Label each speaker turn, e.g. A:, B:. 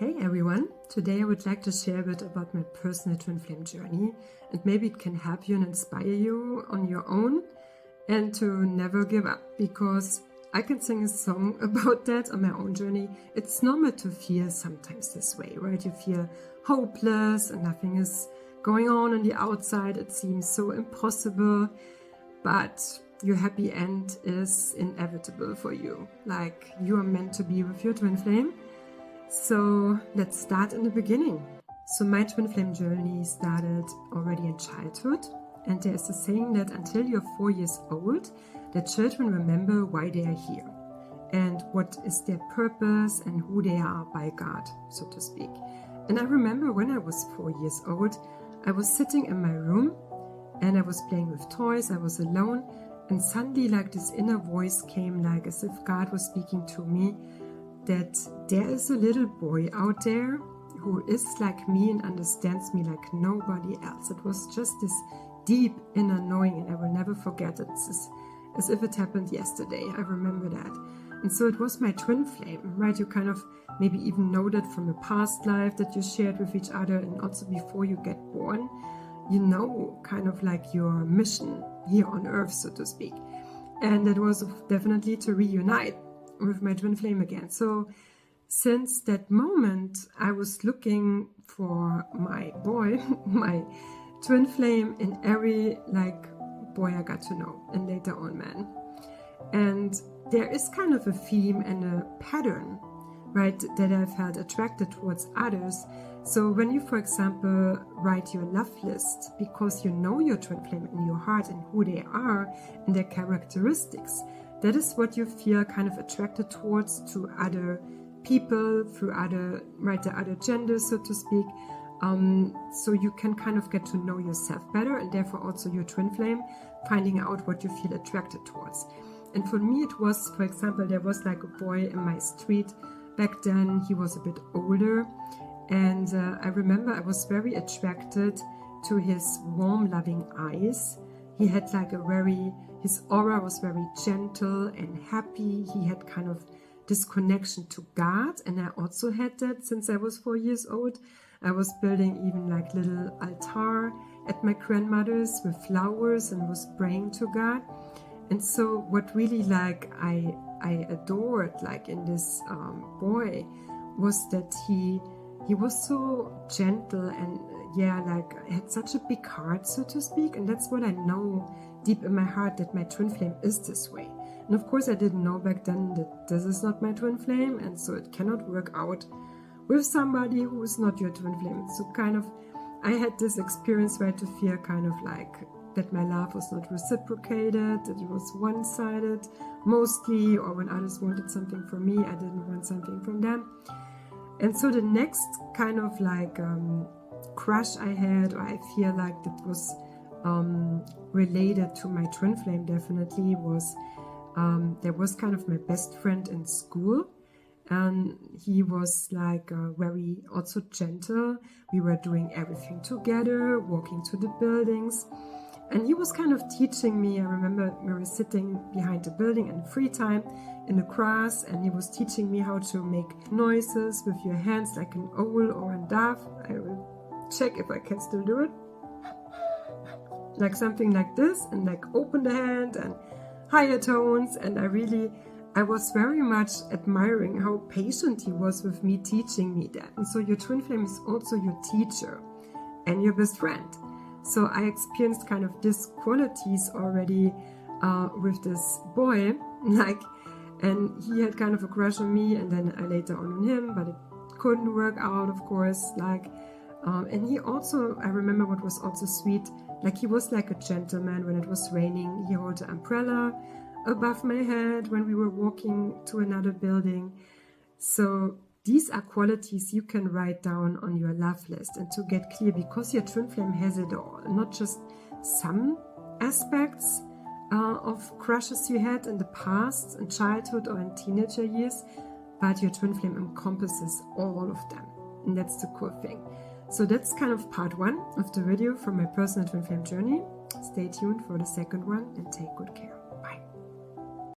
A: Hey everyone, today I would like to share a bit about my personal twin flame journey, and maybe it can help you and inspire you on your own and to never give up, because I can sing a song about that on my own journey. It's normal to feel sometimes this way, right? You feel hopeless and nothing is going on the outside. It seems so impossible, but your happy end is inevitable for you. Like, you are meant to be with your twin flame. So let's start in the beginning. So my twin flame journey started already in childhood, and there is a saying that until you're 4 years old, the children remember why they are here and what is their purpose and who they are by God, so to speak. And I remember when I was 4 years old, I was sitting in my room and I was playing with toys. I was alone, and suddenly like this inner voice came, like as if God was speaking to me, that there is a little boy out there who is like me and understands me like nobody else. It was just this deep inner knowing, and I will never forget it. It's as if it happened yesterday. I remember that. And so it was my twin flame, right? You kind of maybe even know that from a past life that you shared with each other, and also before you get born, you know, kind of like your mission here on earth, so to speak. And that was definitely to reunite with my twin flame again. So since that moment, I was looking for my boy, my twin flame, in every like boy I got to know, and later on man. And there is kind of a theme and a pattern, right, that I felt attracted towards others. So when you, for example, write your love list, because you know your twin flame in your heart and who they are and their characteristics, that is what you feel kind of attracted towards to other people, through other, right, the other genders, so to speak. So you can kind of get to know yourself better, and therefore also your twin flame, finding out what you feel attracted towards. And for me it was, for example, there was like a boy in my street back then. He was a bit older, and I remember I was very attracted to his warm, loving eyes. He had like his aura was very gentle and happy. He had kind of this connection to God, and I also had that since I was 4 years old. I was building even like little altar at my grandmother's with flowers and was praying to God. And so what really like I adored like in this boy was that he was so gentle, and like had such a big heart, so to speak. And that's what I know deep in my heart, that my twin flame is this way. And of course I didn't know back then that this is not my twin flame, and so it cannot work out with somebody who is not your twin flame. So kind of I had this experience where to feel kind of like that my love was not reciprocated, that it was one-sided mostly, or when others wanted something from me, I didn't want something from them. And so the next kind of like crush I had, or I feel like that was related to my twin flame definitely, was there was kind of my best friend in school, and he was like very also gentle. We were doing everything together, walking to the buildings, and he was kind of teaching me. I remember we were sitting behind the building in free time in the grass, and he was teaching me how to make noises with your hands like an owl or a dove. I will check if I can still do it. Like something like this, and like open the hand and higher tones. And I was very much admiring how patient he was with me teaching me that. And so your twin flame is also your teacher and your best friend. So I experienced kind of these qualities already with this boy, like, and he had kind of a crush on me, and then I later on him, but it couldn't work out, of course, like, and he also, I remember what was also sweet, like he was like a gentleman. When it was raining, he held an umbrella above my head when we were walking to another building. So these are qualities you can write down on your love list and to get clear, because your twin flame has it all, not just some aspects of crushes you had in the past, in childhood or in teenager years, but your twin flame encompasses all of them, and that's the cool thing. So that's kind of part one of the video from my personal twin flame journey. Stay tuned for the second one, and take good care.